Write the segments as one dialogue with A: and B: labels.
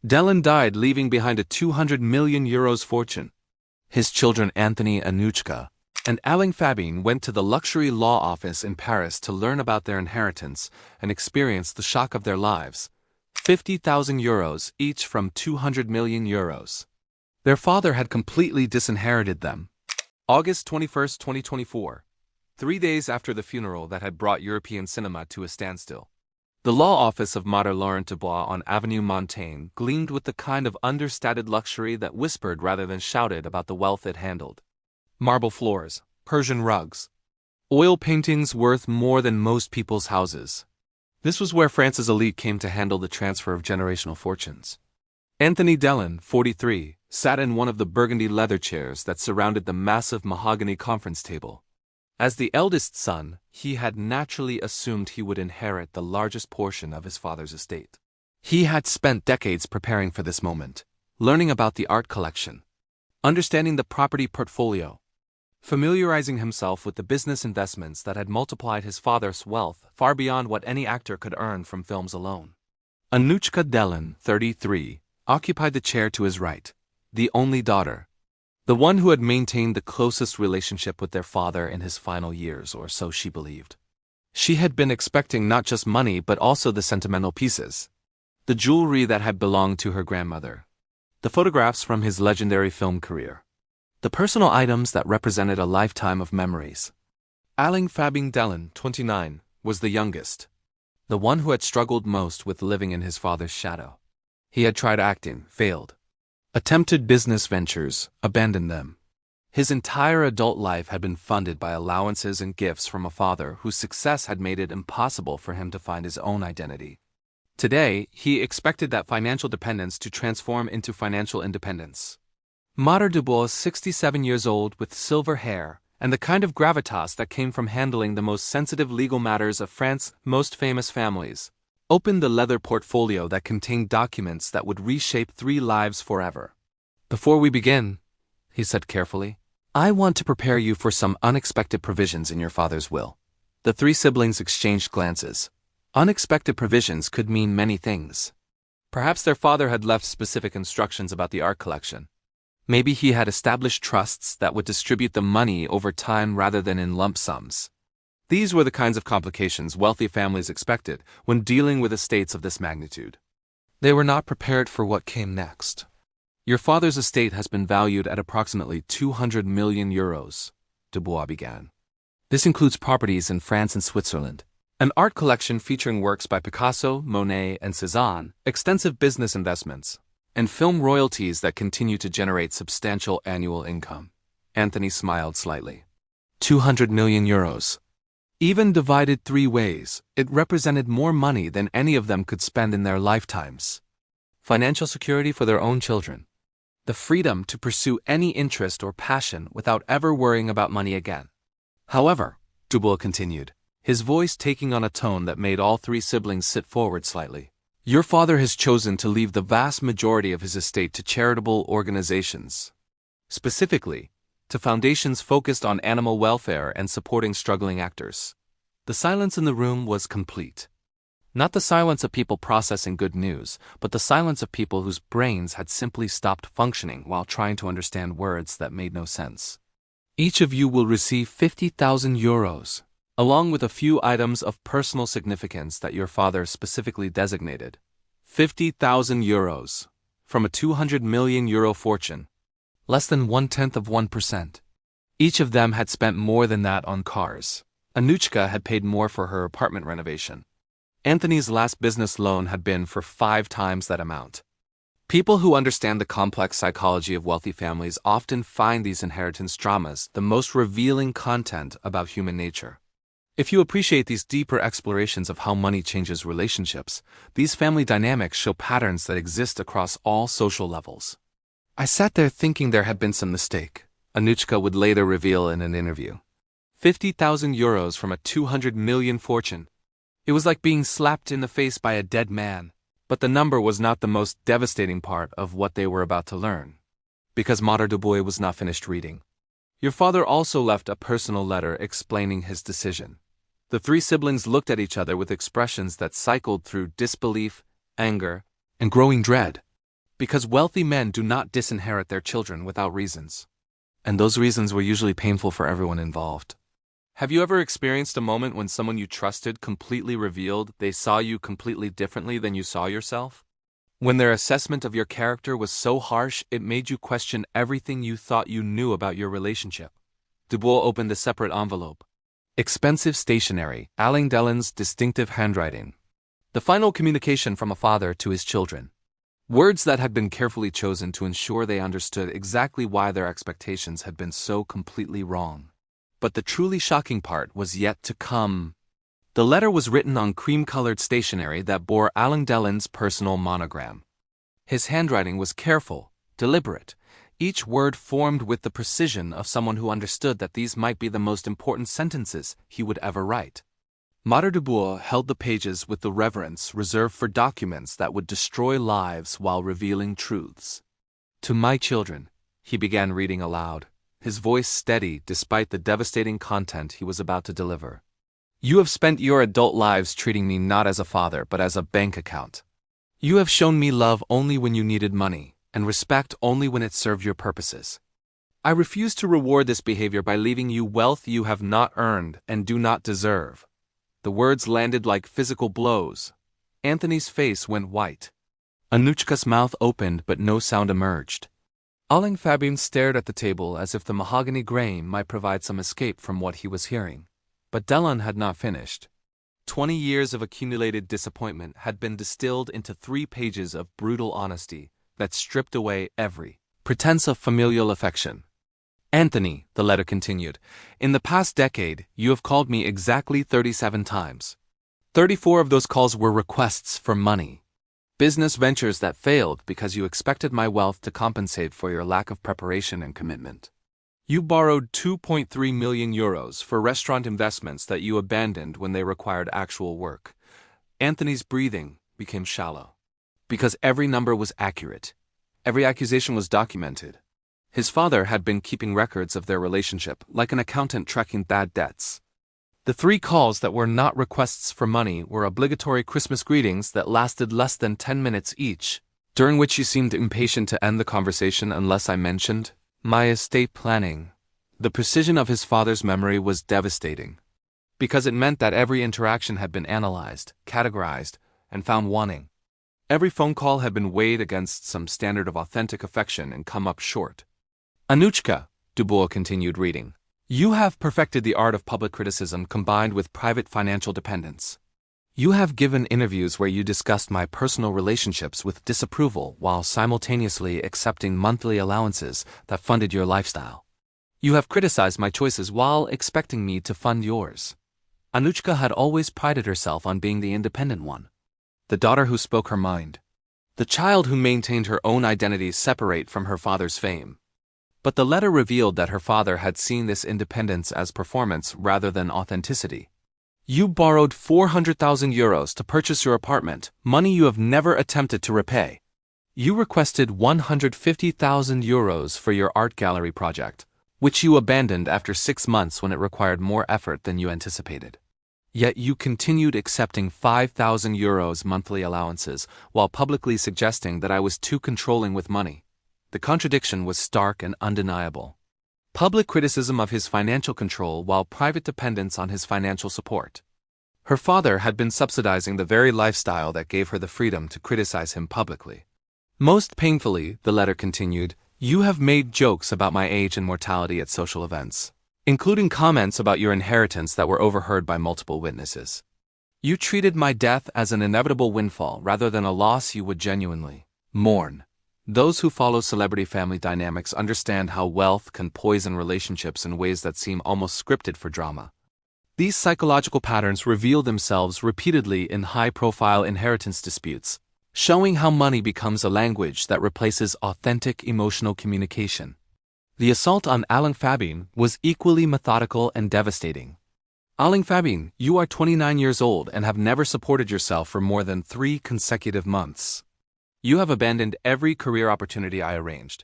A: Delon died, leaving behind a 200 million euros fortune. His children Anthony, Anuchka, and Alain Fabien went to the luxury law office in Paris to learn about their inheritance and experience the shock of their lives. 50,000 euros each from 200 million euros. Their father had completely disinherited them. August 21, 2024. 3 days after the funeral that had brought European cinema to a standstill. The law office of Maître Laurent Dubois on Avenue Montaigne gleamed with the kind of understated luxury that whispered rather than shouted about the wealth it handled. Marble floors, Persian rugs, oil paintings worth more than most people's houses. This was where France's elite came to handle the transfer of generational fortunes. Anthony Delon, 43, sat in one of the burgundy leather chairs that surrounded the massive mahogany conference table. As the eldest son, he had naturally assumed he would inherit the largest portion of his father's estate. He had spent decades preparing for this moment, learning about the art collection, understanding the property portfolio, familiarizing himself with the business investments that had multiplied his father's wealth far beyond what any actor could earn from films alone. Anuchka Delon, 33, occupied the chair to his right, the only daughter, the one who had maintained the closest relationship with their father in his final years, or so she believed. She had been expecting not just money but also the sentimental pieces, the jewelry that had belonged to her grandmother, the photographs from his legendary film career, the personal items that represented a lifetime of memories. Alain Fabien Delon, 29, was the youngest, the one who had struggled most with living in his father's shadow. He had tried acting, failed. Attempted business ventures, abandoned them. His entire adult life had been funded by allowances and gifts from a father whose success had made it impossible for him to find his own identity. Today, he expected that financial dependence to transform into financial independence. Maître Dubois, 67 years old, with silver hair, and the kind of gravitas that came from handling the most sensitive legal matters of France's most famous families, opened the leather portfolio that contained documents that would reshape 3 lives forever. "Before we begin," he said carefully, "I want to prepare you for some unexpected provisions in your father's will." The 3 siblings exchanged glances. Unexpected provisions could mean many things. Perhaps their father had left specific instructions about the art collection. Maybe he had established trusts that would distribute the money over time rather than in lump sums. These were the kinds of complications wealthy families expected when dealing with estates of this magnitude. They were not prepared for what came next. "Your father's estate has been valued at approximately 200 million euros, Dubois began. "This includes properties in France and Switzerland, an art collection featuring works by Picasso, Monet, and Cézanne, extensive business investments, and film royalties that continue to generate substantial annual income." Anthony smiled slightly. 200 million euros. Even divided 3 ways, it represented more money than any of them could spend in their lifetimes. Financial security for their own children. The freedom to pursue any interest or passion without ever worrying about money again. "However," Dubois continued, his voice taking on a tone that made all 3 siblings sit forward slightly, "your father has chosen to leave the vast majority of his estate to charitable organizations. Specifically, to foundations focused on animal welfare and supporting struggling actors." The silence in the room was complete. Not the silence of people processing good news, but the silence of people whose brains had simply stopped functioning while trying to understand words that made no sense. "Each of you will receive 50,000 euros, along with a few items of personal significance that your father specifically designated. 50,000 euros, from a 200 million euro fortune. Less than 1/10%. Each of them had spent more than that on cars. Anuchka had paid more for her apartment renovation. Anthony's last business loan had been for 5 times that amount. People who understand the complex psychology of wealthy families often find these inheritance dramas the most revealing content about human nature. If you appreciate these deeper explorations of how money changes relationships, these family dynamics show patterns that exist across all social levels. "I sat there thinking there had been some mistake," Anuchka would later reveal in an interview. 50,000 euros from a 200 million fortune. It was like being slapped in the face by a dead man. But the number was not the most devastating part of what they were about to learn. Because Maître Dubois was not finished reading. "Your father also left a personal letter explaining his decision." The 3 siblings looked at each other with expressions that cycled through disbelief, anger, and growing dread. Because wealthy men do not disinherit their children without reasons. And those reasons were usually painful for everyone involved. Have you ever experienced a moment when someone you trusted completely revealed they saw you completely differently than you saw yourself? When their assessment of your character was so harsh it made you question everything you thought you knew about your relationship. Dubois opened a separate envelope. Expensive stationery, Alain Delon's distinctive handwriting. The final communication from a father to his children. Words that had been carefully chosen to ensure they understood exactly why their expectations had been so completely wrong. But the truly shocking part was yet to come. The letter was written on cream-colored stationery that bore Alain Delon's personal monogram. His handwriting was careful, deliberate, each word formed with the precision of someone who understood that these might be the most important sentences he would ever write. Maître Dubois held the pages with the reverence reserved for documents that would destroy lives while revealing truths. To my children, he began reading aloud, his voice steady despite the devastating content he was about to deliver. You have spent your adult lives treating me not as a father but as a bank account. You have shown me love only when you needed money, and respect only when it served your purposes. I refuse to reward this behavior by leaving you wealth you have not earned and do not deserve. The words landed like physical blows. Anthony's face went white. Anuchka's mouth opened but no sound emerged. Alain Fabien stared at the table as if the mahogany grain might provide some escape from what he was hearing. But Delon had not finished. 20 years of accumulated disappointment had been distilled into 3 pages of brutal honesty that stripped away every pretense of familial affection. Anthony, the letter continued, in the past decade, you have called me exactly 37 times. 34 of those calls were requests for money. Business ventures that failed because you expected my wealth to compensate for your lack of preparation and commitment. You borrowed 2.3 million euros for restaurant investments that you abandoned when they required actual work. Anthony's breathing became shallow. Because every number was accurate. Every accusation was documented. His father had been keeping records of their relationship, like an accountant tracking bad debts. The 3 calls that were not requests for money were obligatory Christmas greetings that lasted less than 10 minutes each, during which he seemed impatient to end the conversation unless I mentioned my estate planning. The precision of his father's memory was devastating, because it meant that every interaction had been analyzed, categorized, and found wanting. Every phone call had been weighed against some standard of authentic affection and come up short. Anuchka, Dubois continued reading, you have perfected the art of public criticism combined with private financial dependence. You have given interviews where you discussed my personal relationships with disapproval while simultaneously accepting monthly allowances that funded your lifestyle. You have criticized my choices while expecting me to fund yours. Anuchka had always prided herself on being the independent one, the daughter who spoke her mind, the child who maintained her own identity separate from her father's fame. But the letter revealed that her father had seen this independence as performance rather than authenticity. You borrowed 400,000 euros to purchase your apartment, money you have never attempted to repay. You requested 150,000 euros for your art gallery project, which you abandoned after 6 months when it required more effort than you anticipated. Yet you continued accepting 5,000 euros monthly allowances while publicly suggesting that I was too controlling with money. The contradiction was stark and undeniable. Public criticism of his financial control while private dependence on his financial support. Her father had been subsidizing the very lifestyle that gave her the freedom to criticize him publicly. Most painfully, the letter continued, you have made jokes about my age and mortality at social events, including comments about your inheritance that were overheard by multiple witnesses. You treated my death as an inevitable windfall rather than a loss you would genuinely mourn. Those who follow celebrity family dynamics understand how wealth can poison relationships in ways that seem almost scripted for drama. These psychological patterns reveal themselves repeatedly in high-profile inheritance disputes, showing how money becomes a language that replaces authentic emotional communication. The assault on Alain Fabien was equally methodical and devastating. Alain Fabien, you are 29 years old and have never supported yourself for more than 3 consecutive months. You have abandoned every career opportunity I arranged,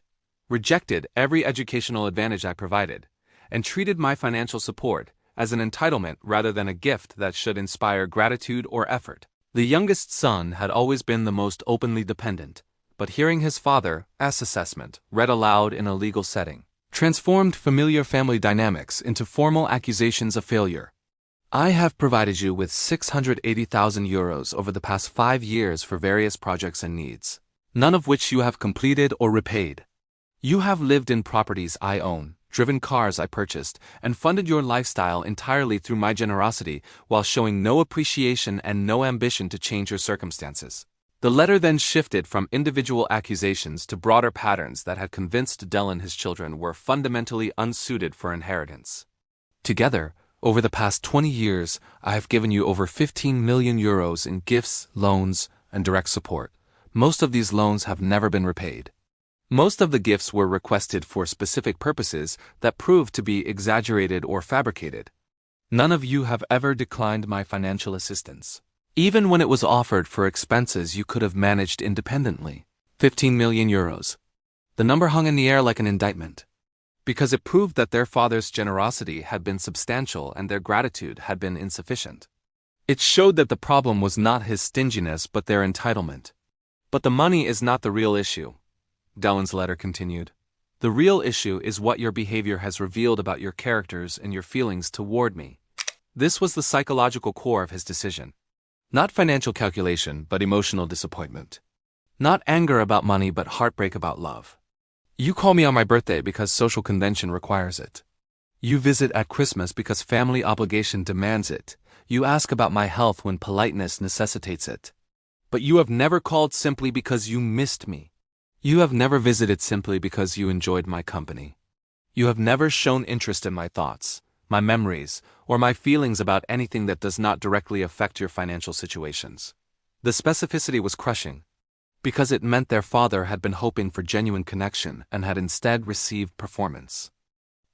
A: rejected every educational advantage I provided, and treated my financial support as an entitlement rather than a gift that should inspire gratitude or effort. The youngest son had always been the most openly dependent, but hearing his father's assessment, read aloud in a legal setting, transformed familiar family dynamics into formal accusations of failure. I have provided you with 680,000 euros over the past 5 years for various projects and needs, none of which you have completed or repaid. You have lived in properties I own, driven cars I purchased, and funded your lifestyle entirely through my generosity while showing no appreciation and no ambition to change your circumstances. The letter then shifted from individual accusations to broader patterns that had convinced Delon his children were fundamentally unsuited for inheritance. Together, over the past 20 years, I have given you over 15 million euros in gifts, loans, and direct support. Most of these loans have never been repaid. Most of the gifts were requested for specific purposes that proved to be exaggerated or fabricated. None of you have ever declined my financial assistance, even when it was offered for expenses you could have managed independently. 15 million euros. The number hung in the air like an indictment, because it proved that their father's generosity had been substantial and their gratitude had been insufficient. It showed that the problem was not his stinginess but their entitlement. But the money is not the real issue, Delon's letter continued. The real issue is what your behavior has revealed about your characters and your feelings toward me. This was the psychological core of his decision. Not financial calculation, but emotional disappointment. Not anger about money, but heartbreak about love. You call me on my birthday because social convention requires it. You visit at Christmas because family obligation demands it. You ask about my health when politeness necessitates it. But you have never called simply because you missed me. You have never visited simply because you enjoyed my company. You have never shown interest in my thoughts, my memories, or my feelings about anything that does not directly affect your financial situations. The specificity was crushing, because it meant their father had been hoping for genuine connection and had instead received performance.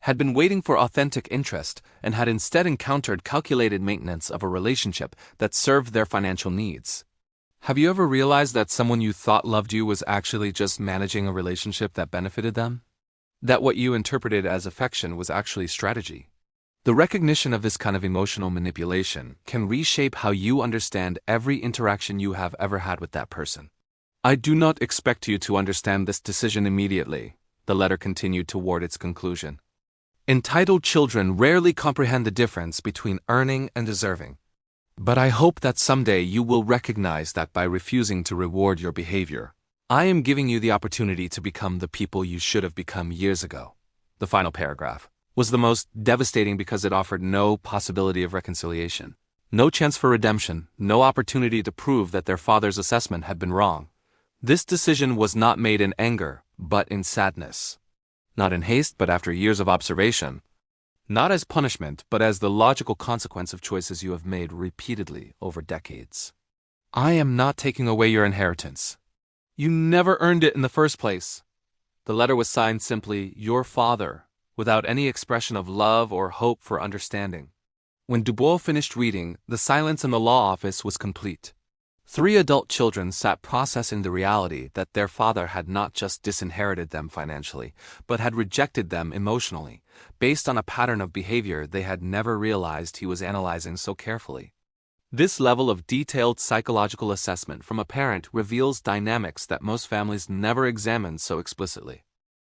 A: Had been waiting for authentic interest and had instead encountered calculated maintenance of a relationship that served their financial needs. Have you ever realized that someone you thought loved you was actually just managing a relationship that benefited them? That what you interpreted as affection was actually strategy? The recognition of this kind of emotional manipulation can reshape how you understand every interaction you have ever had with that person. I do not expect you to understand this decision immediately, the letter continued toward its conclusion. Entitled children rarely comprehend the difference between earning and deserving. But I hope that someday you will recognize that by refusing to reward your behavior, I am giving you the opportunity to become the people you should have become years ago. The final paragraph was the most devastating because it offered no possibility of reconciliation, no chance for redemption, no opportunity to prove that their father's assessment had been wrong. This decision was not made in anger, but in sadness. Not in haste, but after years of observation. Not as punishment, but as the logical consequence of choices you have made repeatedly over decades. I am not taking away your inheritance. You never earned it in the first place. The letter was signed simply, Your Father, without any expression of love or hope for understanding. When Dubois finished reading, the silence in the law office was complete. 3 adult children sat processing the reality that their father had not just disinherited them financially, but had rejected them emotionally, based on a pattern of behavior they had never realized he was analyzing so carefully. This level of detailed psychological assessment from a parent reveals dynamics that most families never examine so explicitly.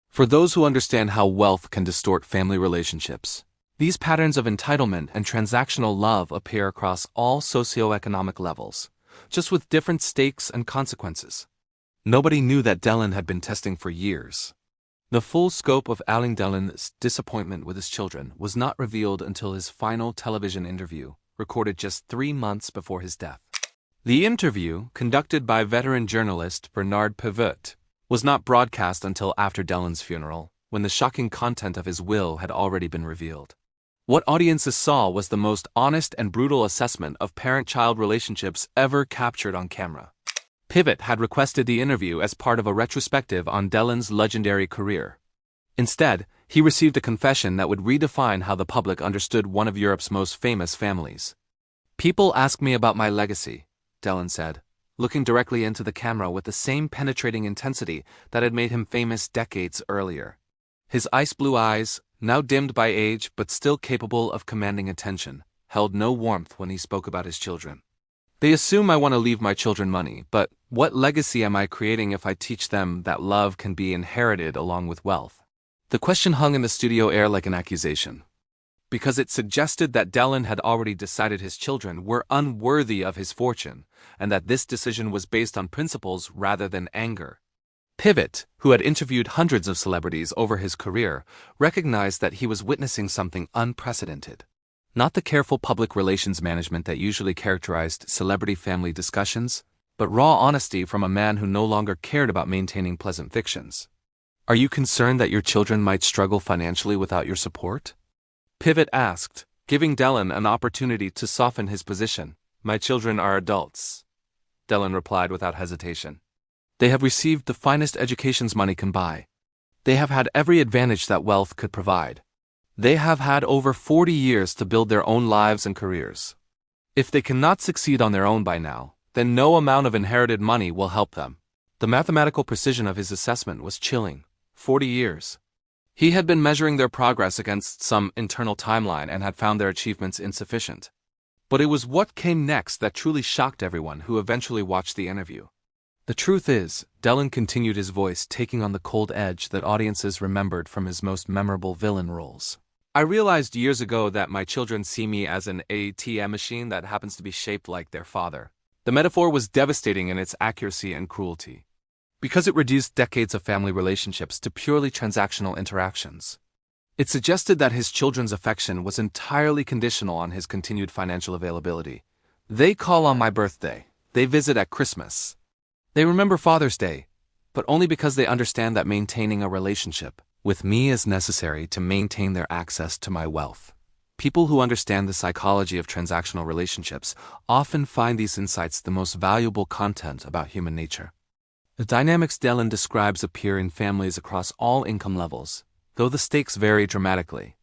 A: For those who understand how wealth can distort family relationships, these patterns of entitlement and transactional love appear across all socioeconomic levels, just with different stakes and consequences. Nobody knew that Delon had been testing for years. The full scope of Alain Delon's disappointment with his children was not revealed until his final television interview, recorded just 3 months before his death. The interview, conducted by veteran journalist Bernard Pivot, was not broadcast until after Delon's funeral, when the shocking content of his will had already been revealed. What audiences saw was the most honest and brutal assessment of parent-child relationships ever captured on camera. Pivot had requested the interview as part of a retrospective on Delon's legendary career. Instead, he received a confession that would redefine how the public understood one of Europe's most famous families. People ask me about my legacy, Delon said, looking directly into the camera with the same penetrating intensity that had made him famous decades earlier. His ice-blue eyes, now dimmed by age but still capable of commanding attention, held no warmth when he spoke about his children. They assume I want to leave my children money, but what legacy am I creating if I teach them that love can be inherited along with wealth? The question hung in the studio air like an accusation, because it suggested that Delon had already decided his children were unworthy of his fortune, and that this decision was based on principles rather than anger. Pivot, who had interviewed hundreds of celebrities over his career, recognized that he was witnessing something unprecedented. Not the careful public relations management that usually characterized celebrity family discussions, but raw honesty from a man who no longer cared about maintaining pleasant fictions. Are you concerned that your children might struggle financially without your support? Pivot asked, giving Delon an opportunity to soften his position. My children are adults, Delon replied without hesitation. They have received the finest educations money can buy. They have had every advantage that wealth could provide. They have had over 40 years to build their own lives and careers. If they cannot succeed on their own by now, then no amount of inherited money will help them. The mathematical precision of his assessment was chilling. 40 years. He had been measuring their progress against some internal timeline and had found their achievements insufficient. But it was what came next that truly shocked everyone who eventually watched the interview. The truth is, Delon continued, his voice taking on the cold edge that audiences remembered from his most memorable villain roles. I realized years ago that my children see me as an ATM machine that happens to be shaped like their father. The metaphor was devastating in its accuracy and cruelty, because it reduced decades of family relationships to purely transactional interactions. It suggested that his children's affection was entirely conditional on his continued financial availability. They call on my birthday. They visit at Christmas. They remember Father's Day, but only because they understand that maintaining a relationship with me is necessary to maintain their access to my wealth. People who understand the psychology of transactional relationships often find these insights the most valuable content about human nature. The dynamics Delon describes appear in families across all income levels, though the stakes vary dramatically.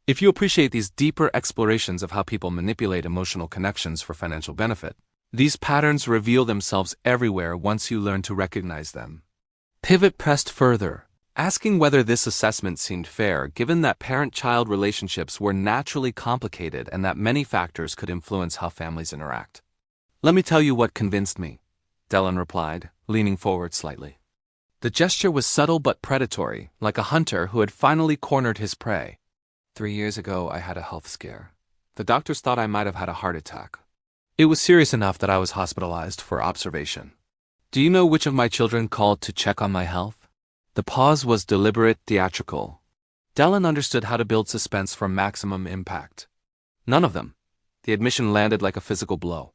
A: If you appreciate these deeper explorations of how people manipulate emotional connections for financial benefit, these patterns reveal themselves everywhere once you learn to recognize them. Pivot pressed further, asking whether this assessment seemed fair given that parent-child relationships were naturally complicated and that many factors could influence how families interact. Let me tell you what convinced me, Delon replied, leaning forward slightly. The gesture was subtle but predatory, like a hunter who had finally cornered his prey. 3 years ago, I had a health scare. The doctors thought I might have had a heart attack. It was serious enough that I was hospitalized for observation. Do you know which of my children called to check on my health? The pause was deliberate, theatrical. Delon understood how to build suspense for maximum impact. None of them. The admission landed like a physical blow,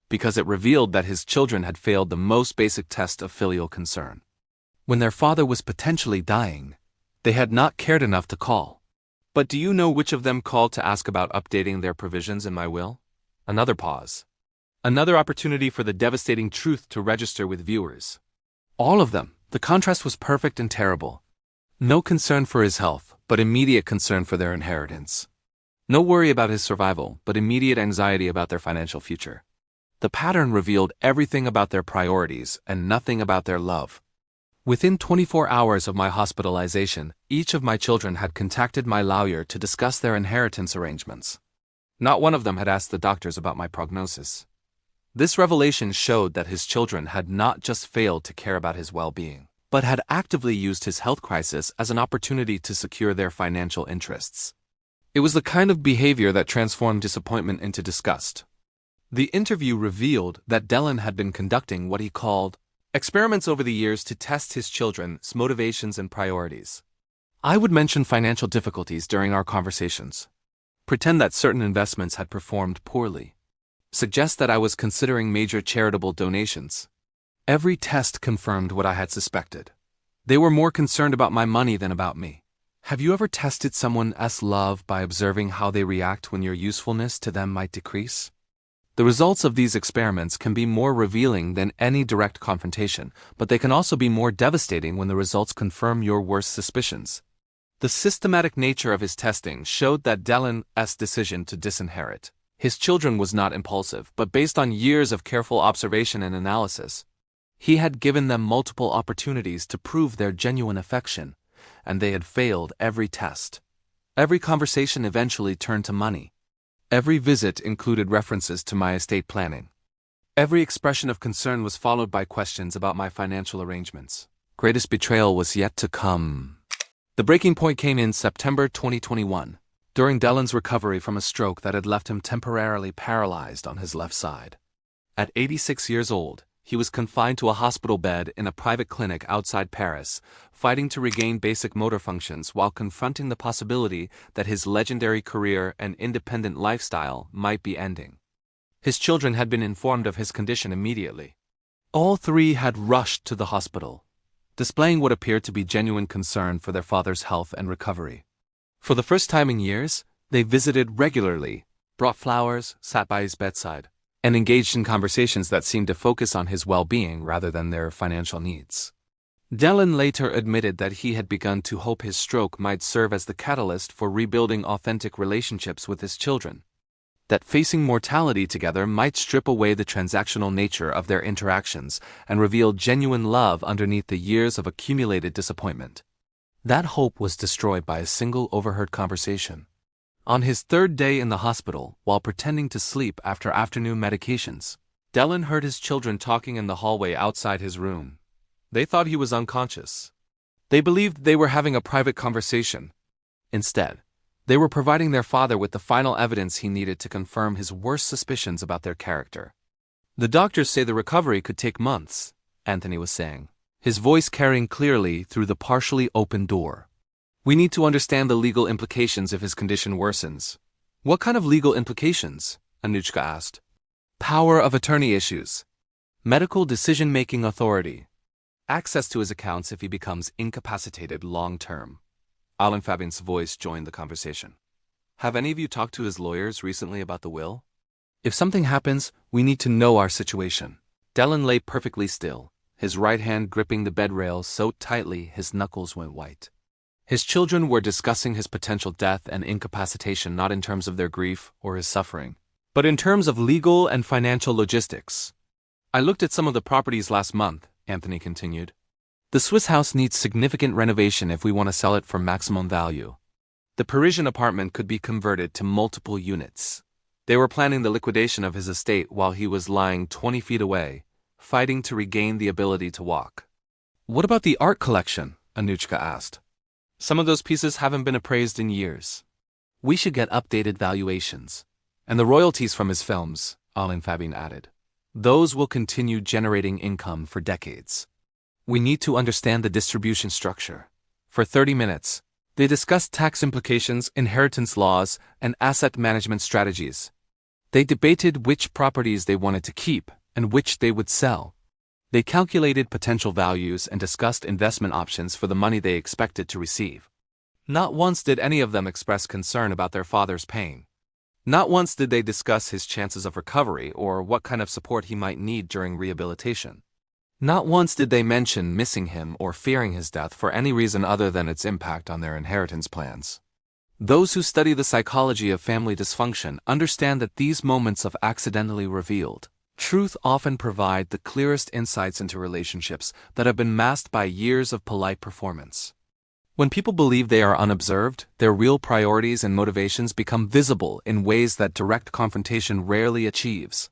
A: because it revealed that his children had failed the most basic test of filial concern. When their father was potentially dying, they had not cared enough to call. But do you know which of them called to ask about updating their provisions in my will? Another pause. Another opportunity for the devastating truth to register with viewers. All of them. The contrast was perfect and terrible. No concern for his health, but immediate concern for their inheritance. No worry about his survival, but immediate anxiety about their financial future. The pattern revealed everything about their priorities and nothing about their love. Within 24 hours of my hospitalization, each of my children had contacted my lawyer to discuss their inheritance arrangements. Not one of them had asked the doctors about my prognosis. This revelation showed that his children had not just failed to care about his well-being, but had actively used his health crisis as an opportunity to secure their financial interests. It was the kind of behavior that transformed disappointment into disgust. The interview revealed that Delon had been conducting what he called experiments over the years to test his children's motivations and priorities. I would mention financial difficulties during our conversations, pretend that certain investments had performed poorly, suggest that I was considering major charitable donations. Every test confirmed what I had suspected. They were more concerned about my money than about me. Have you ever tested someone's love by observing how they react when your usefulness to them might decrease? The results of these experiments can be more revealing than any direct confrontation, but they can also be more devastating when the results confirm your worst suspicions. The systematic nature of his testing showed that Delon's decision to disinherit his children was not impulsive, but based on years of careful observation and analysis. He had given them multiple opportunities to prove their genuine affection, and they had failed every test. Every conversation eventually turned to money. Every visit included references to my estate planning. Every expression of concern was followed by questions about my financial arrangements. Greatest betrayal was yet to come. The breaking point came in September 2021, during Delon's recovery from a stroke that had left him temporarily paralyzed on his left side. At 86 years old, he was confined to a hospital bed in a private clinic outside Paris, fighting to regain basic motor functions while confronting the possibility that his legendary career and independent lifestyle might be ending. His children had been informed of his condition immediately. All three had rushed to the hospital, displaying what appeared to be genuine concern for their father's health and recovery. For the first time in years, they visited regularly, brought flowers, sat by his bedside, and engaged in conversations that seemed to focus on his well-being rather than their financial needs. Delon later admitted that he had begun to hope his stroke might serve as the catalyst for rebuilding authentic relationships with his children, that facing mortality together might strip away the transactional nature of their interactions and reveal genuine love underneath the years of accumulated disappointment. That hope was destroyed by a single overheard conversation. On his third day in the hospital, while pretending to sleep after afternoon medications, Delon heard his children talking in the hallway outside his room. They thought he was unconscious. They believed they were having a private conversation. Instead, they were providing their father with the final evidence he needed to confirm his worst suspicions about their character. The doctors say the recovery could take months, Anthony was saying, his voice carrying clearly through the partially open door. We need to understand the legal implications if his condition worsens. What kind of legal implications? Anushka asked. Power of attorney issues. Medical decision-making authority. Access to his accounts if he becomes incapacitated long-term. Alain Fabien's voice joined the conversation. Have any of you talked to his lawyers recently about the will? If something happens, we need to know our situation. Delon lay perfectly still, his right hand gripping the bed rail so tightly his knuckles went white. His children were discussing his potential death and incapacitation not in terms of their grief or his suffering, but in terms of legal and financial logistics. I looked at some of the properties last month, Anthony continued. The Swiss house needs significant renovation if we want to sell it for maximum value. The Parisian apartment could be converted to multiple units. They were planning the liquidation of his estate while he was lying 20 feet away, fighting to regain the ability to walk. What about the art collection? Anushka asked. Some of those pieces haven't been appraised in years. We should get updated valuations. And the royalties from his films, Alain Fabien added. Those will continue generating income for decades. We need to understand the distribution structure. For 30 minutes, they discussed tax implications, inheritance laws, and asset management strategies. They debated which properties they wanted to keep and which they would sell. They calculated potential values and discussed investment options for the money they expected to receive. Not once did any of them express concern about their father's pain. Not once did they discuss his chances of recovery or what kind of support he might need during rehabilitation. Not once did they mention missing him or fearing his death for any reason other than its impact on their inheritance plans. Those who study the psychology of family dysfunction understand that these moments of accidentally revealed truth often provide the clearest insights into relationships that have been masked by years of polite performance. When people believe they are unobserved, their real priorities and motivations become visible in ways that direct confrontation rarely achieves.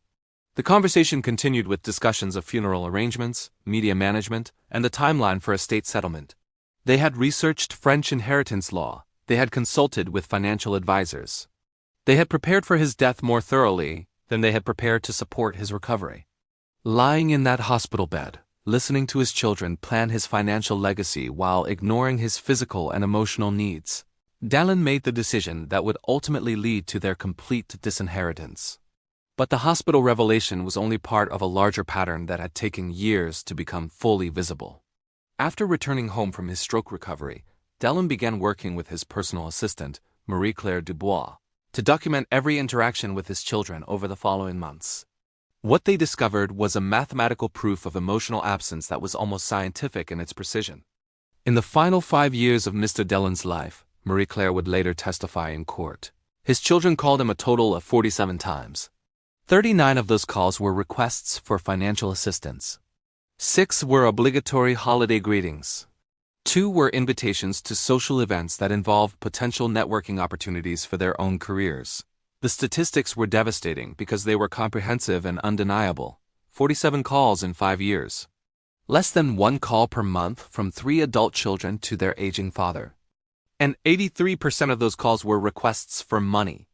A: The conversation continued with discussions of funeral arrangements, media management, and the timeline for estate settlement. They had researched French inheritance law. They had consulted with financial advisors. They had prepared for his death more thoroughly than they had prepared to support his recovery. Lying in that hospital bed, listening to his children plan his financial legacy while ignoring his physical and emotional needs, Delon made the decision that would ultimately lead to their complete disinheritance. But the hospital revelation was only part of a larger pattern that had taken years to become fully visible. After returning home from his stroke recovery, Delon began working with his personal assistant, Marie-Claire Dubois, to document every interaction with his children over the following months. What they discovered was a mathematical proof of emotional absence that was almost scientific in its precision. In the final 5 years of Mr. Delon's life, Marie-Claire would later testify in court, his children called him a total of 47 times. 39 of those calls were requests for financial assistance. 6 were obligatory holiday greetings. 2 were invitations to social events that involved potential networking opportunities for their own careers. The statistics were devastating because they were comprehensive and undeniable. 47 calls in 5 years. Less than 1 call per month from 3 adult children to their aging father. And 83% of those calls were requests for money.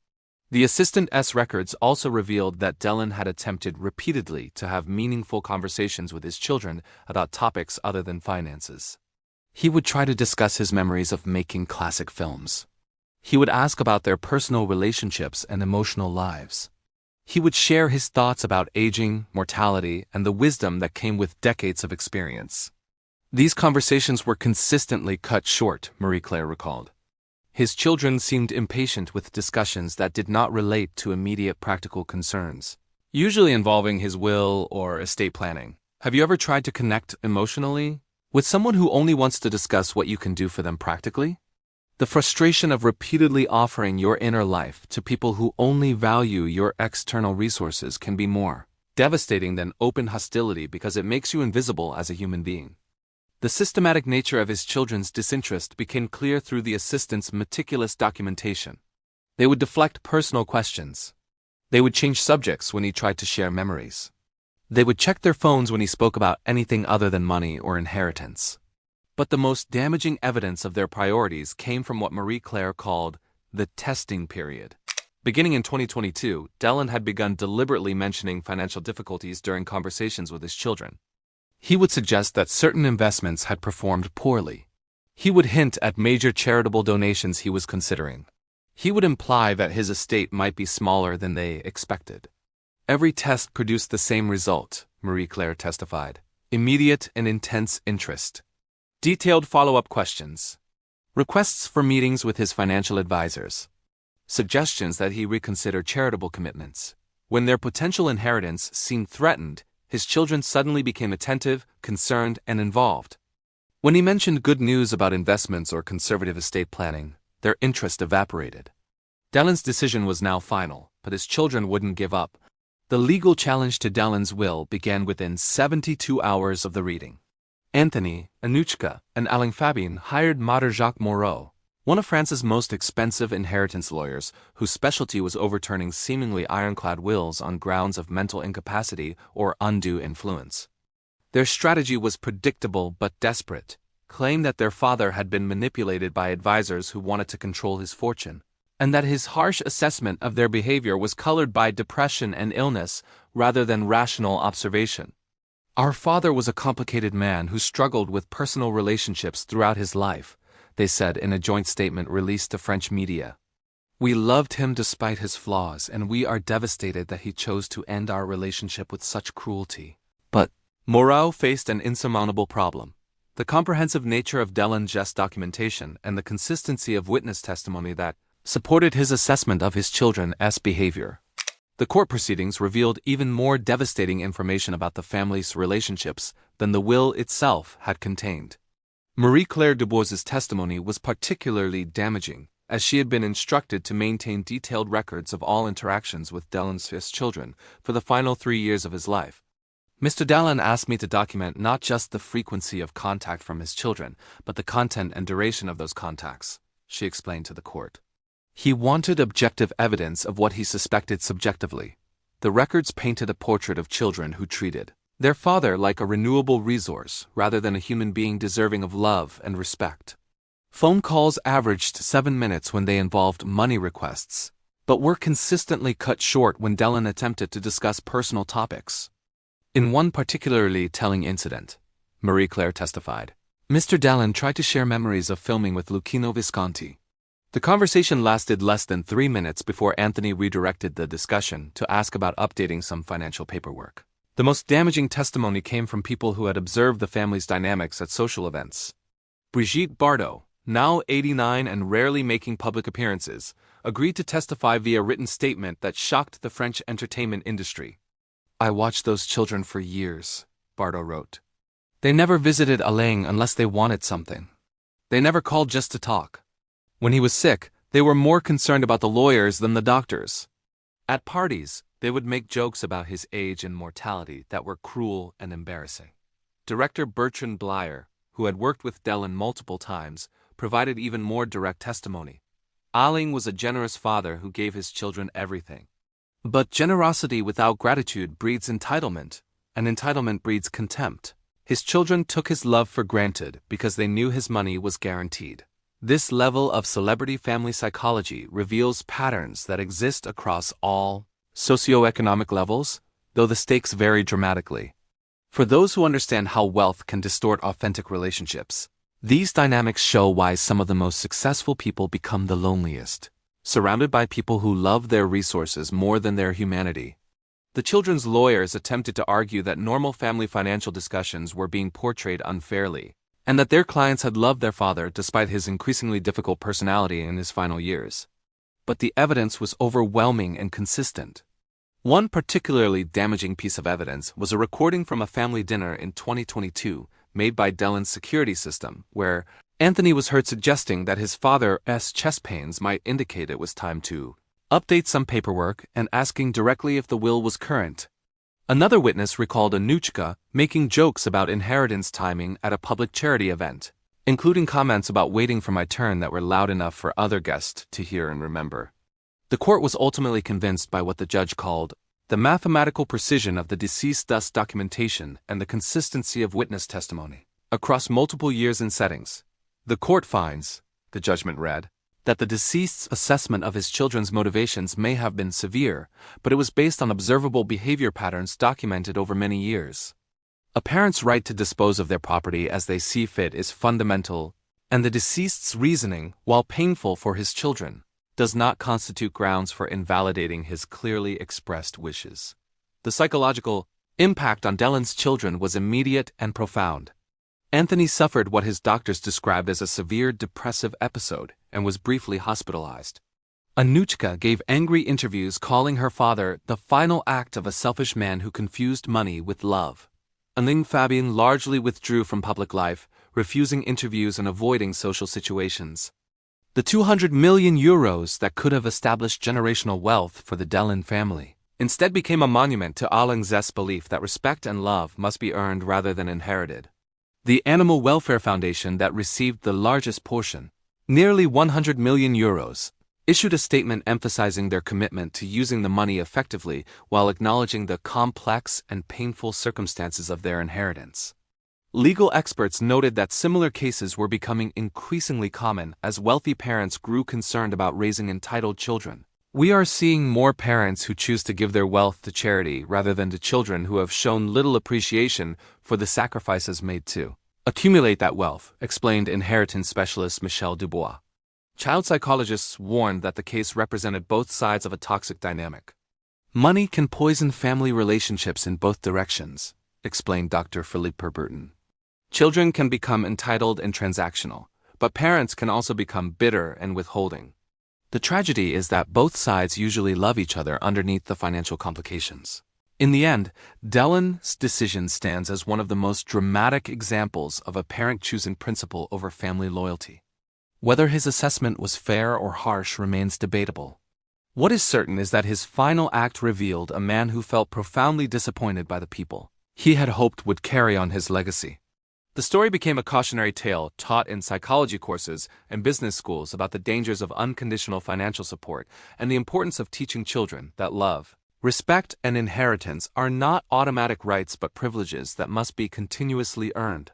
A: The assistant's records also revealed that Delon had attempted repeatedly to have meaningful conversations with his children about topics other than finances. He would try to discuss his memories of making classic films. He would ask about their personal relationships and emotional lives. He would share his thoughts about aging, mortality, and the wisdom that came with decades of experience. These conversations were consistently cut short, Marie-Claire recalled. His children seemed impatient with discussions that did not relate to immediate practical concerns, usually involving his will or estate planning. Have you ever tried to connect emotionally with someone who only wants to discuss what you can do for them practically? The frustration of repeatedly offering your inner life to people who only value your external resources can be more devastating than open hostility because it makes you invisible as a human being. The systematic nature of his children's disinterest became clear through the assistant's meticulous documentation. They would deflect personal questions. They would change subjects when he tried to share memories. They would check their phones when he spoke about anything other than money or inheritance. But the most damaging evidence of their priorities came from what Marie-Claire called the testing period. Beginning in 2022, Delon had begun deliberately mentioning financial difficulties during conversations with his children. He would suggest that certain investments had performed poorly. He would hint at major charitable donations he was considering. He would imply that his estate might be smaller than they expected. Every test produced the same result, Marie-Claire testified: immediate and intense interest. Detailed follow-up questions. Requests for meetings with his financial advisors. Suggestions that he reconsider charitable commitments. When their potential inheritance seemed threatened, his children suddenly became attentive, concerned, and involved. When he mentioned good news about investments or conservative estate planning, their interest evaporated. Delon's decision was now final, but his children wouldn't give up. The legal challenge to Delon's will began within 72 hours of the reading. Anthony, Anuchka, and Alain Fabien hired Maître Jacques Moreau, one of France's most expensive inheritance lawyers, whose specialty was overturning seemingly ironclad wills on grounds of mental incapacity or undue influence. Their strategy was predictable but desperate: claim that their father had been manipulated by advisors who wanted to control his fortune, and that his harsh assessment of their behavior was colored by depression and illness rather than rational observation. "Our father was a complicated man who struggled with personal relationships throughout his life," they said in a joint statement released to French media. "We loved him despite his flaws, and we are devastated that he chose to end our relationship with such cruelty." But Moreau faced an insurmountable problem: the comprehensive nature of Delon's documentation and the consistency of witness testimony that supported his assessment of his children's behavior. The court proceedings revealed even more devastating information about the family's relationships than the will itself had contained. Marie-Claire Dubois's testimony was particularly damaging, as she had been instructed to maintain detailed records of all interactions with Delon's children for the final 3 years of his life. "Mr. Delon asked me to document not just the frequency of contact from his children, but the content and duration of those contacts," she explained to the court. He wanted objective evidence of what he suspected subjectively. The records painted a portrait of children who treated their father like a renewable resource rather than a human being deserving of love and respect. Phone calls averaged 7 minutes when they involved money requests, but were consistently cut short when Delon attempted to discuss personal topics. In one particularly telling incident, Marie-Claire testified, Mr. Delon tried to share memories of filming with Luchino Visconti. The conversation lasted less than 3 minutes before Anthony redirected the discussion to ask about updating some financial paperwork. The most damaging testimony came from people who had observed the family's dynamics at social events. Brigitte Bardot, now 89 and rarely making public appearances, agreed to testify via written statement that shocked the French entertainment industry. "I watched those children for years," Bardot wrote. "They never visited Alain unless they wanted something. They never called just to talk. When he was sick, they were more concerned about the lawyers than the doctors. At parties, they would make jokes about his age and mortality that were cruel and embarrassing." Director Bertrand Blier, who had worked with Delon multiple times, provided even more direct testimony. Alain was a generous father who gave his children everything. But generosity without gratitude breeds entitlement, and entitlement breeds contempt. His children took his love for granted because they knew his money was guaranteed. This level of celebrity family psychology reveals patterns that exist across all socioeconomic levels, though the stakes vary dramatically. For those who understand how wealth can distort authentic relationships, these dynamics show why some of the most successful people become the loneliest, surrounded by people who love their resources more than their humanity. The children's lawyers attempted to argue that normal family financial discussions were being portrayed unfairly, and that their clients had loved their father despite his increasingly difficult personality in his final years. But the evidence was overwhelming and consistent. One particularly damaging piece of evidence was a recording from a family dinner in 2022 made by Delon's security system, where Anthony was heard suggesting that his father's chest pains might indicate it was time to update some paperwork and asking directly if the will was current. Another witness recalled Anuchka making jokes about inheritance timing at a public charity event, including comments about waiting for my turn that were loud enough for other guests to hear and remember. The court was ultimately convinced by what the judge called the mathematical precision of the deceased's documentation and the consistency of witness testimony across multiple years and settings. The court finds, the judgment read, that the deceased's assessment of his children's motivations may have been severe, but it was based on observable behavior patterns documented over many years. A parent's right to dispose of their property as they see fit is fundamental, and the deceased's reasoning, while painful for his children, does not constitute grounds for invalidating his clearly expressed wishes. The psychological impact on Delon's children was immediate and profound. Anthony suffered what his doctors described as a severe depressive episode and was briefly hospitalized. Anuchka gave angry interviews calling her father the final act of a selfish man who confused money with love. Alain Delon largely withdrew from public life, refusing interviews and avoiding social situations. The 200 million euros that could have established generational wealth for the Delon family instead became a monument to Alain's belief that respect and love must be earned rather than inherited. The Animal Welfare Foundation, that received the largest portion, nearly 100 million euros, issued a statement emphasizing their commitment to using the money effectively while acknowledging the complex and painful circumstances of their inheritance. Legal experts noted that similar cases were becoming increasingly common as wealthy parents grew concerned about raising entitled children. We are seeing more parents who choose to give their wealth to charity rather than to children who have shown little appreciation for the sacrifices made to accumulate that wealth, explained inheritance specialist Michel Dubois. Child psychologists warned that the case represented both sides of a toxic dynamic. Money can poison family relationships in both directions, explained Dr. Philippe Burton. Children can become entitled and transactional, but parents can also become bitter and withholding. The tragedy is that both sides usually love each other underneath the financial complications. In the end, Delon's decision stands as one of the most dramatic examples of a parent choosing principle over family loyalty. Whether his assessment was fair or harsh remains debatable. What is certain is that his final act revealed a man who felt profoundly disappointed by the people he had hoped would carry on his legacy. The story became a cautionary tale taught in psychology courses and business schools about the dangers of unconditional financial support and the importance of teaching children that love, respect, and inheritance are not automatic rights but privileges that must be continuously earned.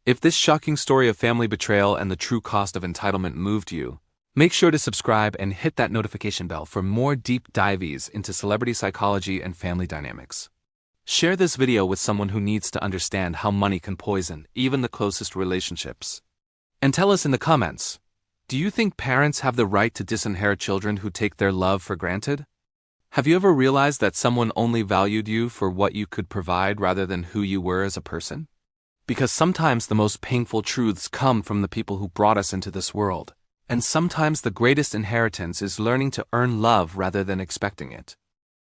A: If this shocking story of family betrayal and the true cost of entitlement moved you, make sure to subscribe and hit that notification bell for more deep dives into celebrity psychology and family dynamics. Share this video with someone who needs to understand how money can poison even the closest relationships. And tell us in the comments, do you think parents have the right to disinherit children who take their love for granted? Have you ever realized that someone only valued you for what you could provide rather than who you were as a person? Because sometimes the most painful truths come from the people who brought us into this world, and sometimes the greatest inheritance is learning to earn love rather than expecting it.